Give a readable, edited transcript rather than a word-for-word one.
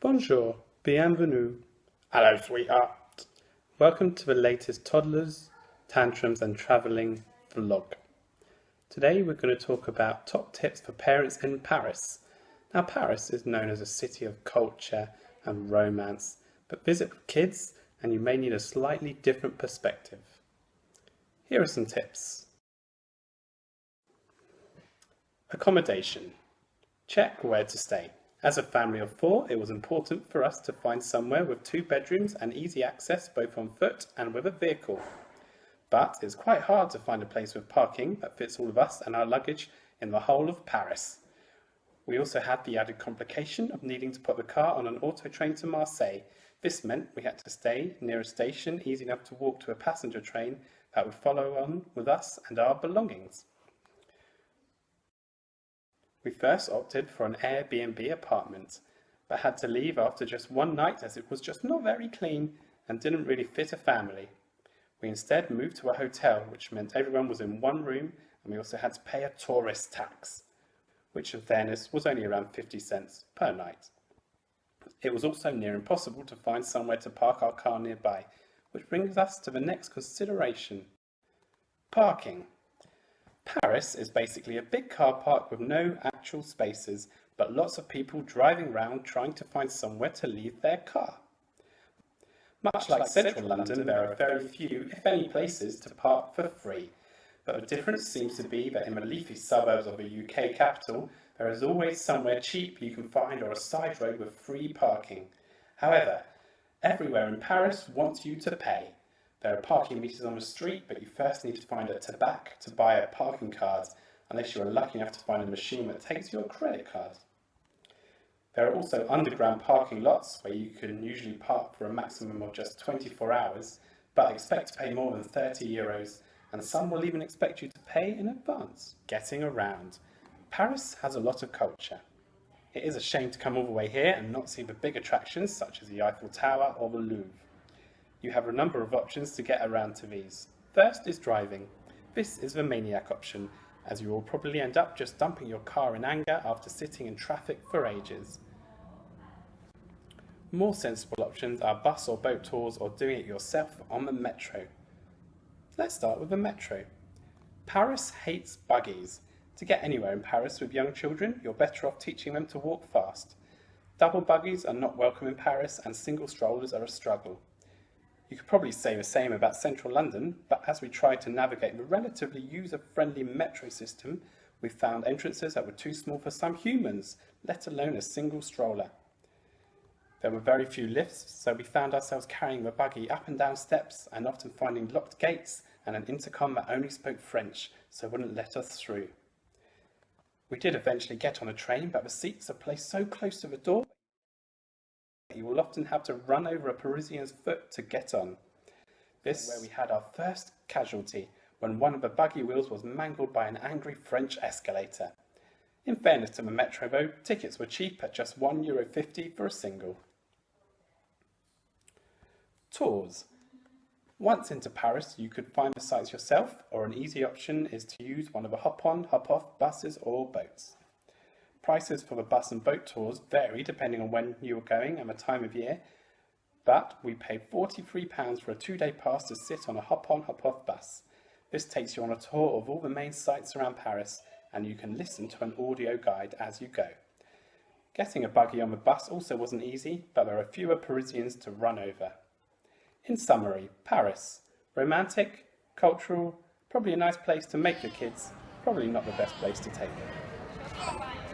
Bonjour, bienvenue. Hello, sweetheart. Welcome to the latest toddlers, tantrums and travelling vlog. Today we're going to talk about top tips for parents in Paris. Now, Paris is known as a city of culture and romance, but visit with kids and you may need a slightly different perspective. Here are some tips. Accommodation. Check where to stay. As a family of 4, it was important for us to find somewhere with 2 bedrooms and easy access both on foot and with a vehicle. But it's quite hard to find a place with parking that fits all of us and our luggage in the whole of Paris. We also had the added complication of needing to put the car on an auto train to Marseille. This meant we had to stay near a station easy enough to walk to a passenger train that would follow on with us and our belongings. We first opted for an Airbnb apartment, but had to leave after just one night as it was just not very clean and didn't really fit a family. We instead moved to a hotel, which meant everyone was in one room, and we also had to pay a tourist tax, which in fairness was only around 50 cents per night. It was also near impossible to find somewhere to park our car nearby, which brings us to the next consideration: parking. Paris is basically a big car park with no actual spaces, but lots of people driving around trying to find somewhere to leave their car. Much like central London, there are very few, if any, places to park for free, but the difference seems to be that in the leafy suburbs of the UK capital, there is always somewhere cheap you can find or a side road with free parking. However, everywhere in Paris wants you to pay. There are parking meters on the street, but you first need to find a tabac to buy a parking card, unless you are lucky enough to find a machine that takes your credit card. There are also underground parking lots where you can usually park for a maximum of just 24 hours, but expect to pay more than €30, and some will even expect you to pay in advance. Getting around. Paris has a lot of culture. It is a shame to come all the way here and not see the big attractions such as the Eiffel Tower or the Louvre. You have a number of options to get around to these. First is driving. This is the maniac option, as you will probably end up just dumping your car in anger after sitting in traffic for ages. More sensible options are bus or boat tours or doing it yourself on the metro. Let's start with the metro. Paris hates buggies. To get anywhere in Paris with young children, you're better off teaching them to walk fast. Double buggies are not welcome in Paris and single strollers are a struggle. You could probably say the same about central London, but as we tried to navigate the relatively user-friendly metro system, we found entrances that were too small for some humans, let alone a single stroller. There were very few lifts, so we found ourselves carrying the buggy up and down steps and often finding locked gates and an intercom that only spoke French, so wouldn't let us through. We did eventually get on a train, but the seats are placed so close to the door you will often have to run over a Parisian's foot to get on. This is where we had our first casualty, when one of the buggy wheels was mangled by an angry French escalator. In fairness to the metro though, tickets were cheap at just €1.50 for a single. Tours. Once into Paris, you could find the sights yourself, or an easy option is to use one of the hop-on, hop-off buses or boats. Prices for the bus and boat tours vary depending on when you are going and the time of year, but we paid £43 for a 2-day pass to sit on a hop-on, hop-off bus. This takes you on a tour of all the main sites around Paris, and you can listen to an audio guide as you go. Getting a buggy on the bus also wasn't easy, but there are fewer Parisians to run over. In summary, Paris. Romantic, cultural, probably a nice place to make your kids, probably not the best place to take them.